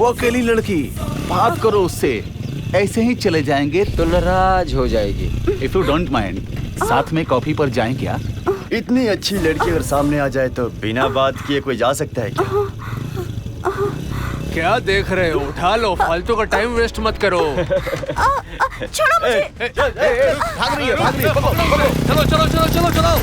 वो अकेली लड़की, बात करो उससे। ऐसे ही चले जाएंगे तो नाराज हो जाएगी। इफ यू डोंट माइंड, साथ में कॉफी पर जाएं क्या? इतनी अच्छी लड़की अगर सामने आ जाए तो बिना बात किए कोई जा सकता है क्या? क्या देख रहे हो? उठा लो, फालतू का टाइम वेस्ट मत करो। छोड़ो मुझे। भाग रही है, भाग रही है, पकड़ो, पकड़ो। चलो चलो चलो चलो चलो।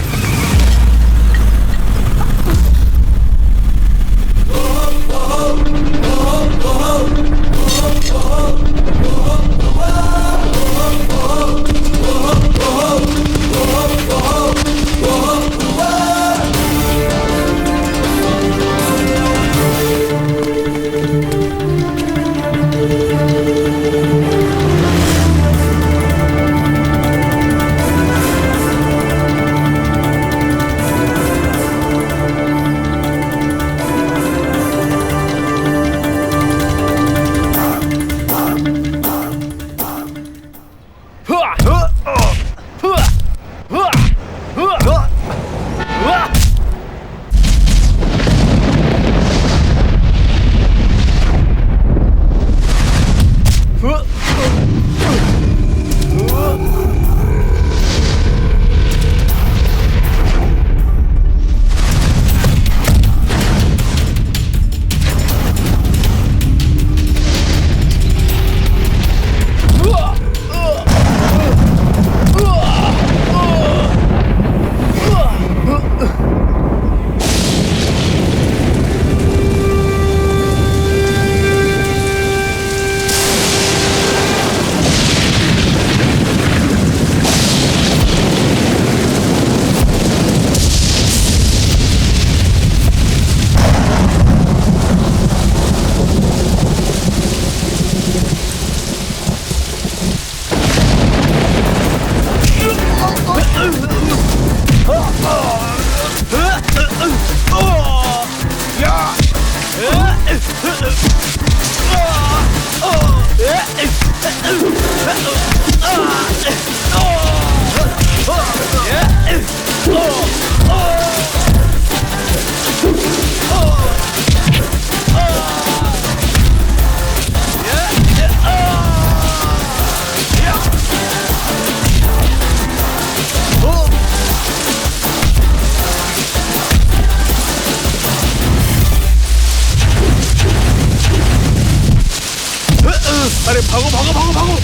अरे भागो भागो भागो भागो।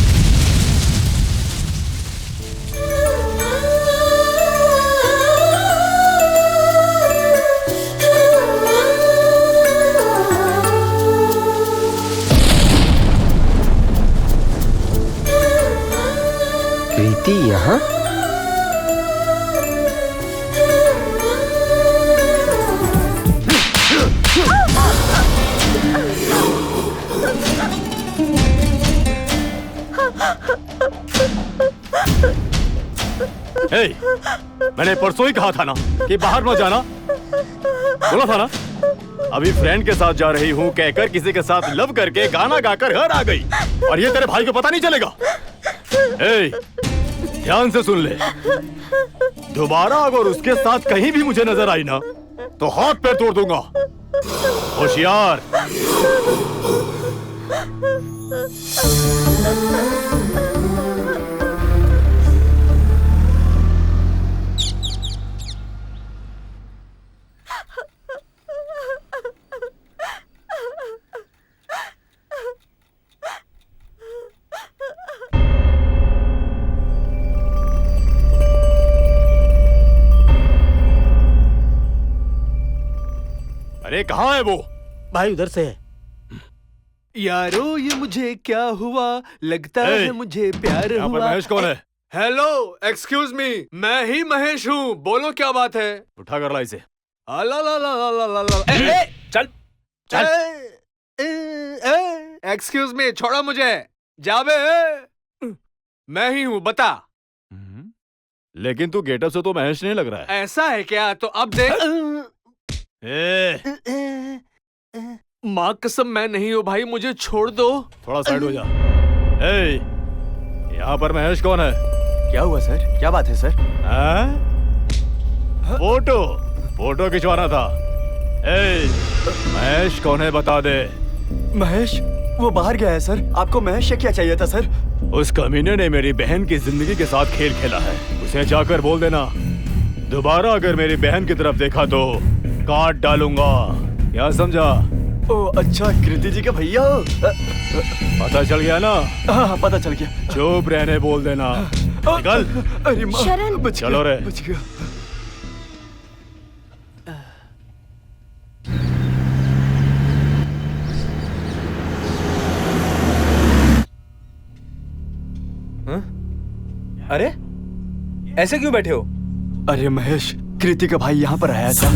कृति यहाँ? Hey, मैंने परसों ही कहा था ना कि बाहर मत जाना। बोला था ना? अभी फ्रेंड के साथ जा रही हूँ कहकर किसी के साथ लव करके गाना गाकर घर आ गई और ये तेरे भाई को पता नहीं चलेगा। hey, ध्यान से सुन ले, दोबारा अगर उसके साथ कहीं भी मुझे नजर आई ना तो हाथ पैर तोड़ दूंगा। होशियार। अरे कहाँ है वो? भाई उधर से है। यारो ये मुझे क्या हुआ, लगता है मुझे प्यार यहाँ पर हुआ। महेश कौन है? हेलो, एक्सक्यूज मी, मैं ही महेश हूँ। बोलो क्या बात है? उठा कर ला इसे। ला ला ला ला ला ला ला। चल चल। एक्सक्यूज मी, छोड़ो मुझे। जाबे, मैं ही हूँ, बता। लेकिन तू गेटअप से तो महेश नहीं लग रहा है। ऐसा है क्या? तो अब देख। माँ कसम मैं नहीं हूँ भाई, मुझे छोड़ दो। थोड़ा साइड हो जा। यहाँ पर महेश कौन है? क्या हुआ सर? क्या बात है सर? फोटो खिंचवाना था। महेश कौन है बता दे। महेश वो बाहर गया है सर। आपको महेश से क्या चाहिए था सर? उस कमीने ने मेरी बहन की जिंदगी के साथ खेल खेला है। उसे जाकर बोल देना दोबारा अगर मेरी बहन की तरफ देखा तो काट डालूंगा। क्या समझा? ओ अच्छा, कृति जी का भैया हो? पता चल गया ना? हाँ पता चल गया। चुप रहने बोल देना। निकल। अरे माँ, शरण। बच चलो गया, रे। बच गया। अरे ऐसे क्यों बैठे हो? अरे महेश, कृति का भाई यहाँ पर आया था।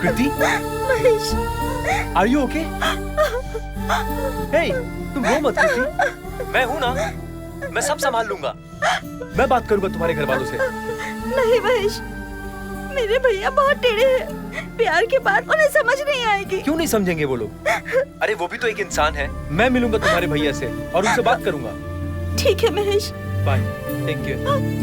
कृति, महेश, आर यू ओके? हे, तुम रो मत कृति, मैं हूं ना, मैं सब संभाल लूंगा। मैं बात करूंगा तुम्हारे घर वालों से। नहीं महेश, मेरे भैया बहुत टेढ़े हैं। प्यार के बाद उन्हें समझ नहीं आएगी। क्यों नहीं समझेंगे वो लोग? अरे वो भी तो एक इंसान है। मैं मिलूंगा तुम्हारे भैया से और उनसे बात करूंगा। ठीक है Mahesh. Bye, take care.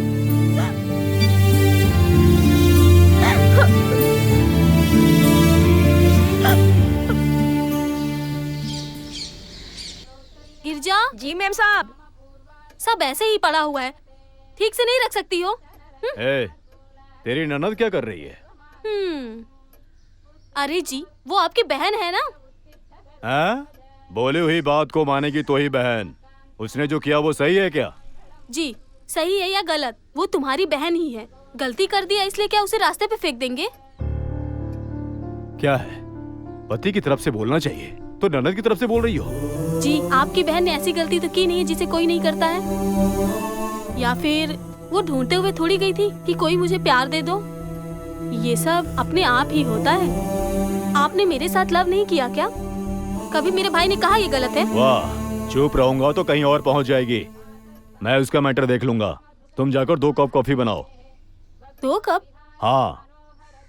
Girja, ji ma'am साहब। सब ऐसे ही पड़ा हुआ है, ठीक से नहीं रख सकती हो? ए, तेरी ननद क्या कर रही है? अरे जी, वो आपकी बहन है ना? हैं? बोली हुई बात को मानेगी तो ही बहन। उसने जो किया वो सही है क्या? जी, सही है या गलत, वो तुम्हारी बहन ही है। गलती कर दिया इसलिए क्या उसे रास्ते पे फेंक देंगे? क्या है, पति की तरफ से बोलना चाहिए तो ननद की तरफ से बोल रही हो? जी, आपकी बहन ने ऐसी गलती तो की नहीं है जिसे कोई नहीं करता है। या फिर वो ढूंढते हुए थोड़ी गई थी कि कोई मुझे प्यार दे दो। ये सब अपने आप ही होता है। आपने मेरे साथ लव नहीं किया क्या? कभी मेरे भाई ने कहा ये गलत है? वाह, चुप रहूंगा तो कहीं और पहुंच जाएगी। मैं उसका मैटर देख लूंगा। तुम जाकर 2 कप कॉफी बनाओ। 2 कप? हाँ,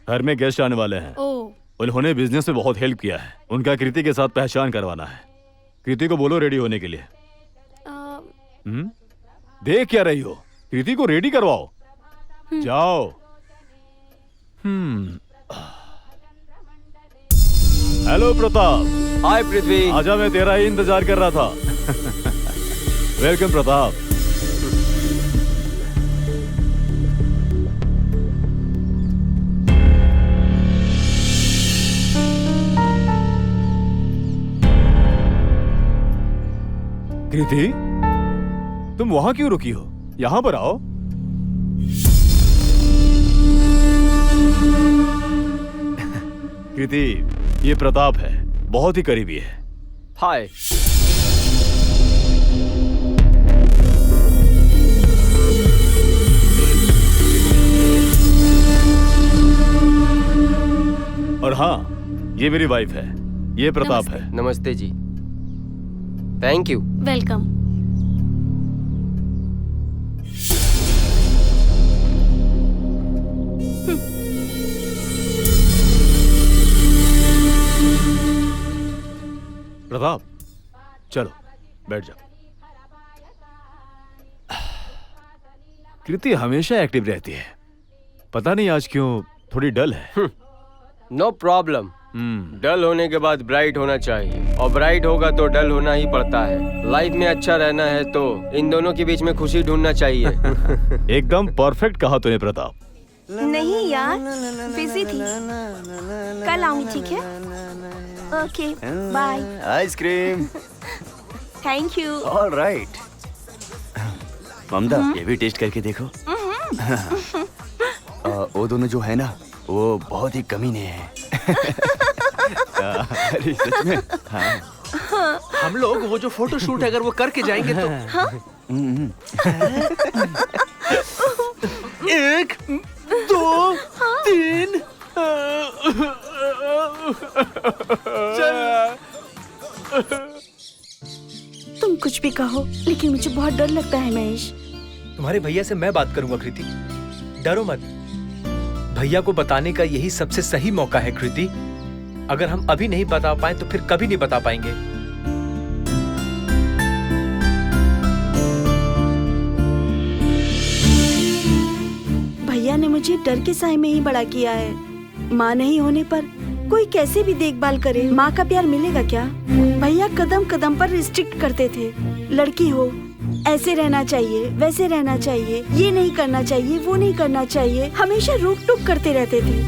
घर में गेस्ट आने वाले हैं। ओह, उन्होंने बिजनेस में बहुत हेल्प किया है। उनका कृति के साथ पहचान करवाना है। कृति को बोलो रेडी होने के लिए। देख क्या रही हो, कृति को रेडी करवाओ। जाओ। हेलो प्रताप। हाय पृथ्वी। आजा, मैं तेरा ही इंतजार कर रहा था। वेलकम प्रताप। कृति, तुम वहां क्यों रुकी हो? यहां पर आओ। कृति, ये प्रताप है, बहुत ही करीबी है। हाय। और हाँ, ये मेरी वाइफ है। ये प्रताप है। नमस्ते जी। Thank you. वेलकम। प्रताप, चलो बैठ जाओ। कृति हमेशा एक्टिव रहती है, पता नहीं आज क्यों थोड़ी डल है। No problem. डल होने के बाद ब्राइट होना चाहिए, और ब्राइट होगा तो डल होना ही पड़ता है। लाइफ में अच्छा रहना है तो इन दोनों के बीच में खुशी ढूंढना चाहिए। एकदम परफेक्ट कहा तूने प्रताप। नहीं यार, बिजी थी। कल आऊंगी, ठीक है? Okay, bye. Ice cream. Thank you. Alright. Mamta, ये भी टेस्ट करके देखो। वो दोनों जो है ना, वो बहुत ही कमीने हैं। अरे सच में। हाँ। हम लोग वो जो फोटो शूट अगर वो करके जाएंगे तो 1 2 3 तुम कुछ भी कहो, लेकिन मुझे बहुत डर लगता है महेश। तुम्हारे भैया से मैं बात करूंगा कृति, डरो मत। भैया को बताने का यही सबसे सही मौका है कृति। अगर हम अभी नहीं बता पाए तो फिर कभी नहीं बता पाएंगे। भैया ने मुझे डर के साए में ही बड़ा किया है। माँ नहीं होने पर कोई कैसे भी देखभाल करे, माँ का प्यार मिलेगा क्या? भैया कदम कदम पर रिस्ट्रिक्ट करते थे। लड़की हो, ऐसे रहना चाहिए, वैसे रहना चाहिए, ये नहीं करना चाहिए, वो नहीं करना चाहिए, हमेशा रोक टोक करते रहते थे।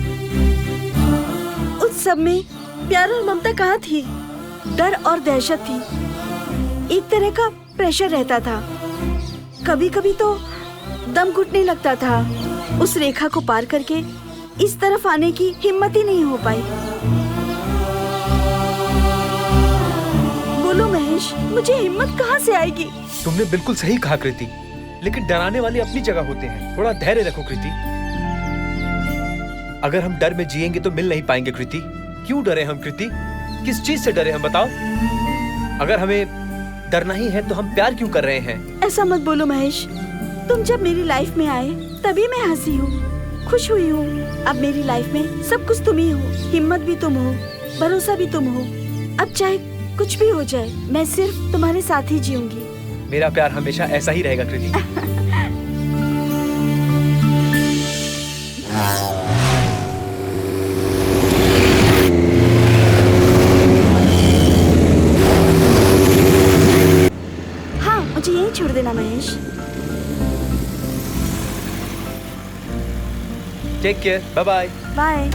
उस सब में प्यार और ममता कहाँ थी? डर और दहशत थी। एक तरह का प्रेशर रहता था। कभी कभी तो दम घुटने लगता था। उस रेखा को पार करके इस तरफ आने की हिम्मत ही नहीं हो पाई। बोलो महेश, मुझे हिम्मत कहाँ से आएगी? तुमने बिल्कुल सही कहा कृति, लेकिन डराने वाले अपनी जगह होते हैं। थोड़ा धैर्य रखो कृति। अगर हम डर में जिएंगे तो मिल नहीं पाएंगे कृति। क्यों डरे हम कृति? किस चीज से डरे हम, बताओ? अगर हमें डरना ही है तो हम प्यार क्यों कर रहे हैं? ऐसा मत बोलो महेश। तुम जब मेरी लाइफ में आए तभी मैं हंसी हूँ, खुश हुई हूँ। अब मेरी लाइफ में सब कुछ तुम ही हो। हिम्मत भी तुम हो, भरोसा भी तुम हो। अब चाहे कुछ भी हो जाए, मैं सिर्फ तुम्हारे साथ ही जीऊंगी। मेरा प्यार हमेशा ऐसा ही रहेगा कृति। हाँ, मुझे यहीं छोड़ देना Mahesh. Take care, bye bye. Bye.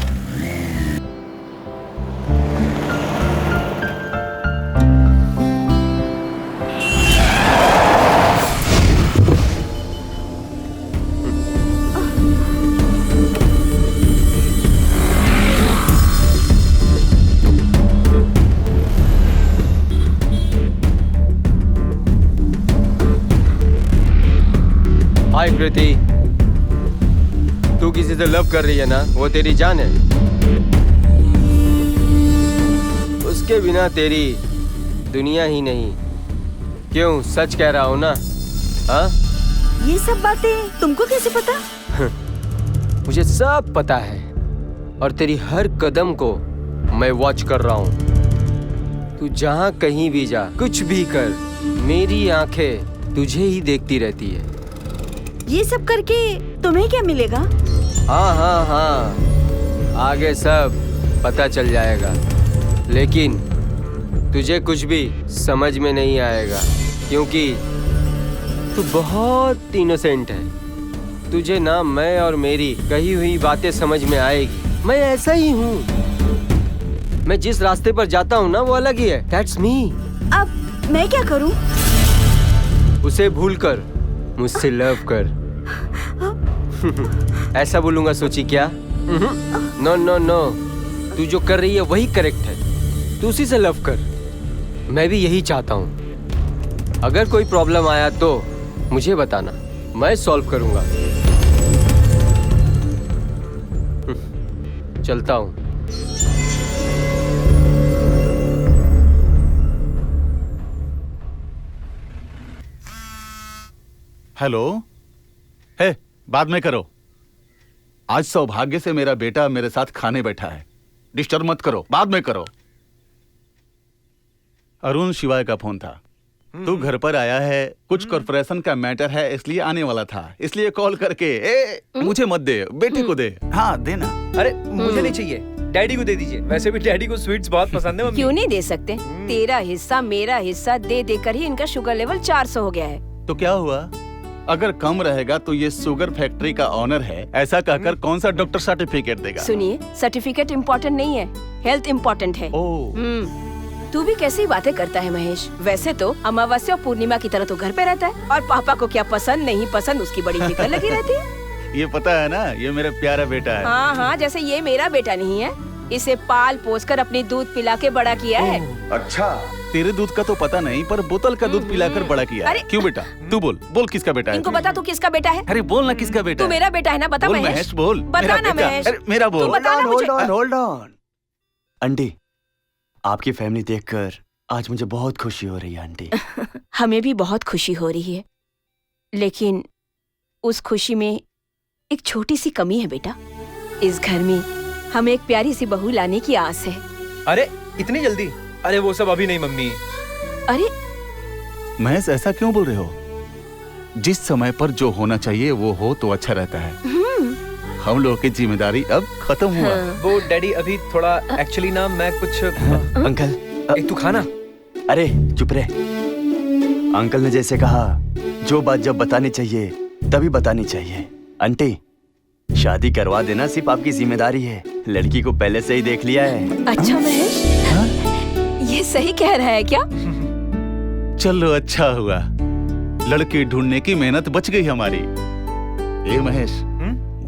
Hi Kriti, तू किसी से लव कर रही है ना? वो तेरी जान है। उसके बिना तेरी दुनिया ही नहीं। क्यों, सच कह रहा हूँ ना? हाँ, ये सब बातें तुमको कैसे पता? मुझे सब पता है और तेरी हर कदम को मैं वॉच कर रहा हूँ। तू जहाँ कहीं भी जा, कुछ भी कर, मेरी आंखें तुझे ही देखती रहती है। ये सब करके तुम्हें क्या मिलेगा? हाँ हाँ हाँ, आगे सब पता चल जाएगा, लेकिन तुझे कुछ भी समझ में नहीं आएगा क्योंकि तू बहुत इनोसेंट है। तुझे ना मैं और मेरी कही हुई बातें समझ में आएगी। मैं ऐसा ही हूँ। मैं जिस रास्ते पर जाता हूँ ना वो अलग ही है। That's me। अब मैं क्या करूँ? उसे भूलकर मुझसे लव कर। ऐसा बोलूंगा सोची क्या? नो नो नो, तू जो कर रही है वही करेक्ट है। तू उसी से लव कर। मैं भी यही चाहता हूँ। अगर कोई प्रॉब्लम आया तो मुझे बताना, मैं सॉल्व करूंगा। चलता हूँ। हेलो। हे, बाद में करो। आज सौभाग्य से मेरा बेटा मेरे साथ खाने बैठा है। डिस्टर्ब मत करो, बाद में करो। अरुण शिवाय का फोन था। तू घर पर आया है, कुछ कॉर्पोरेशन का मैटर है इसलिए आने वाला था, इसलिए कॉल करके मुझे मत दे, बेटे को दे। हाँ देना। अरे मुझे नहीं चाहिए, डैडी को दे दीजिए। वैसे भी डैडी को स्वीट्स बहुत पसंद है मम्मी। क्यों नहीं दे सकते? तेरा हिस्सा मेरा हिस्सा दे देकर ही इनका शुगर लेवल 400 हो गया है। तो क्या हुआ? अगर कम रहेगा तो ये शुगर फैक्ट्री का ऑनर है, ऐसा कहकर कौन सा डॉक्टर सर्टिफिकेट देगा? सुनिए, सर्टिफिकेट इम्पोर्टेंट नहीं है, हेल्थ इम्पोर्टेंट है। तू भी कैसी बातें करता है महेश? वैसे तो अमावस्या और पूर्णिमा की तरह तो घर पे रहता है और पापा को क्या पसंद नहीं पसंद उसकी बड़ी फिक्र लगी रहती है। ये पता है ना, ये मेरा प्यारा बेटा है। हाँ हाँ, जैसे ये मेरा बेटा नहीं है। इसे पाल पोस कर अपनी दूध पिला के बड़ा किया है। अच्छा, तेरे दूध का तो पता नहीं, पर बोतल का दूध पिलाकर बड़ा किया है। अरे! क्यों बेटा? तू बोल, बोल किसका बेटा है? इनको बता तू किसका बेटा है? अरे बोल ना किसका बेटा तू है? मेरा बेटा है ना, बता बोल महेश। महेश, बोल। बता मेरा ना बेटा। महेश। अरे मेरा बोल। तू बता ना मुझे। Hold on. आंटी, आपकी फैमिली देखकर आज मुझे बहुत खुशी हो रही है आंटी। हमें भी बहुत खुशी हो रही है, लेकिन उस खुशी में एक छोटी सी कमी है बेटा। इस घर में हमें एक प्यारी सी बहू लाने की आस है। अरे इतनी जल्दी? अरे वो सब अभी नहीं मम्मी। अरे महेश, ऐसा क्यों बोल रहे हो? जिस समय पर जो होना चाहिए वो हो तो अच्छा रहता है। हम लोगों की जिम्मेदारी अब खत्म हुआ। वो डैडी अभी थोड़ा एक्चुअली ना मैं कुछ अंकल, एक तू खाना। अरे चुप रहे। अंकल ने जैसे कहा, जो बात जब बतानी चाहिए तभी बतानी चाहिए। आंटी, शादी करवा देना सिर्फ आपकी जिम्मेदारी है। लड़की को पहले से ही देख लिया है। अच्छा महेश, ये सही कह रहा है क्या? चलो अच्छा हुआ, लड़की ढूंढने की मेहनत बच गई हमारी। ए महेश,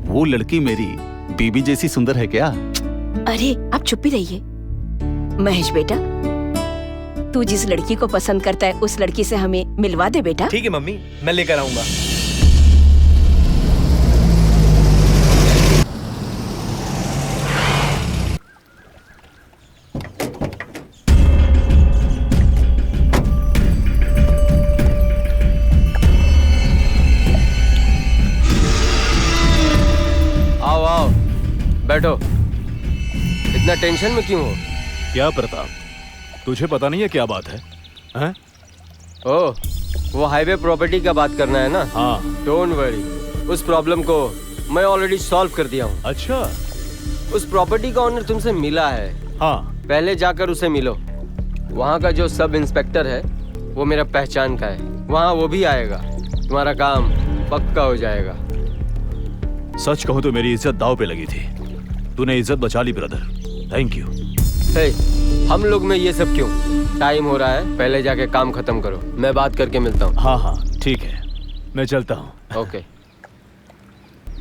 वो लड़की मेरी बीबी जैसी सुंदर है क्या? अरे आप चुप ही रहिए। महेश बेटा, तू जिस लड़की को पसंद करता है उस लड़की से हमें मिलवा दे बेटा। ठीक है मम्मी, मैं लेकर आऊंगा। आओ आओ, बैठो। इतना टेंशन में क्यों हो? क्या प्रताप, तुझे पता नहीं है क्या बात है? हैं? ओह, वो हाईवे प्रॉपर्टी का बात करना है ना? हाँ। डोंट वरी, उस प्रॉब्लम को मैं ऑलरेडी सॉल्व कर दिया हूँ। अच्छा। उस प्रॉपर्टी का ओनर तुमसे मिला है। हाँ। पहले जाकर उसे मिलो। वहाँ का जो सब इंस्पेक्टर है वो मेरा पहचान का है। वहाँ वो भी आएगा, तुम्हारा काम पक्का हो जाएगा। सच कहूँ तो मेरी इज्जत दाव पे लगी थी। तूने इज्जत बचा ली ब्रदर, थैंक यू। हे, हम लोग में ये सब क्यों? टाइम हो रहा है, पहले जाके काम खत्म करो। मैं बात करके मिलता हूँ। हाँ हाँ ठीक है, मैं चलता हूँ। ओके।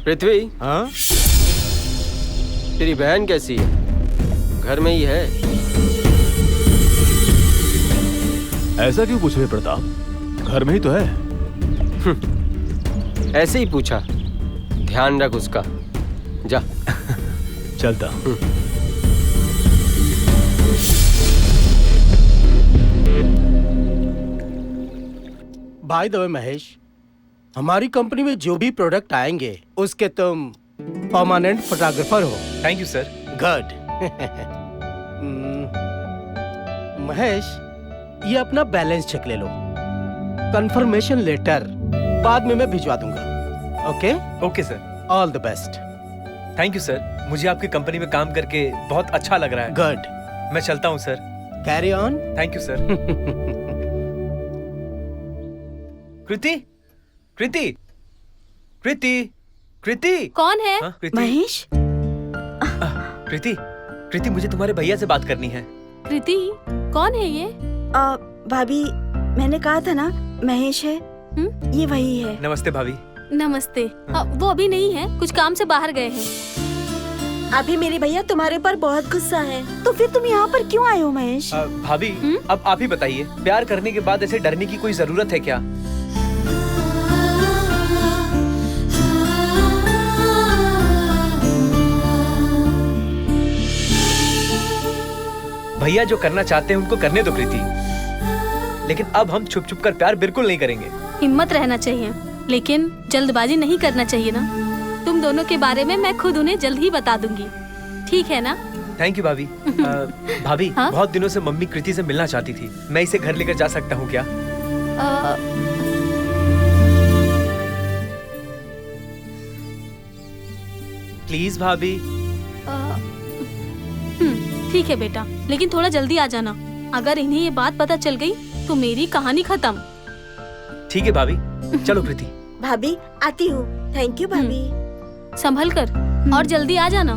पृथ्वी, हाँ? तेरी बहन कैसी है? घर में ही है? ऐसा क्यों पूछ रहे प्रताप? घर में ही तो है। ऐसे ही पूछा, ध्यान रख उसका। जा। चलता हूँ। बाय द वे महेश, हमारी कंपनी में जो भी प्रोडक्ट आएंगे उसके तुम परमानेंट फोटोग्राफर हो। Thank you sir. Good. Mahesh, ये अपना बैलेंस चेक ले लो। कंफर्मेशन लेटर बाद में मैं भिजवा दूंगा। Okay? Okay sir. All the best. Thank you sir, मुझे आपकी कंपनी में काम करके बहुत अच्छा लग रहा है। गुड। मैं चलता हूँ sir. Carry on. Thank you sir. Kriti, Kriti, Kriti, Kriti. कौन है? हाँ, कृति। महेश, कृति, कृति, मुझे तुम्हारे भैया से बात करनी है। कृति, कौन है ये? भाभी, मैंने कहा था ना महेश है। ये वही है। नमस्ते भाभी। नमस्ते। वो अभी नहीं है, कुछ काम से बाहर गए हैं। अभी मेरे भैया तुम्हारे पर बहुत गुस्सा है, तो फिर तुम यहाँ पर क्यों आए हो महेश? भाभी, अब आप ही बताइए, प्यार करने के बाद ऐसे डरने की कोई जरूरत है क्या? भैया जो करना चाहते हैं उनको करने दो कृति, लेकिन अब हम छुप छुप कर प्यार बिल्कुल नहीं करेंगे। हिम्मत रहना चाहिए, लेकिन जल्दबाजी नहीं करना चाहिए ना। तुम दोनों के बारे में मैं खुद उन्हें जल्द ही बता दूंगी, ठीक है ना? थैंक यू भाभी। भाभी, हाँ? बहुत दिनों से मम्मी कृति से मिलना चाहती थी, मैं इसे घर लेकर जा सकता हूँ क्या? प्लीज भाभी। ठीक है बेटा, लेकिन थोड़ा जल्दी आ जाना। अगर इन्हें ये बात पता चल गई तो मेरी कहानी खत्म। ठीक है भाभी, चलो कृति। भाभी आती हूँ। थैंक यू भाभी। संभल कर और जल्दी आ जाना।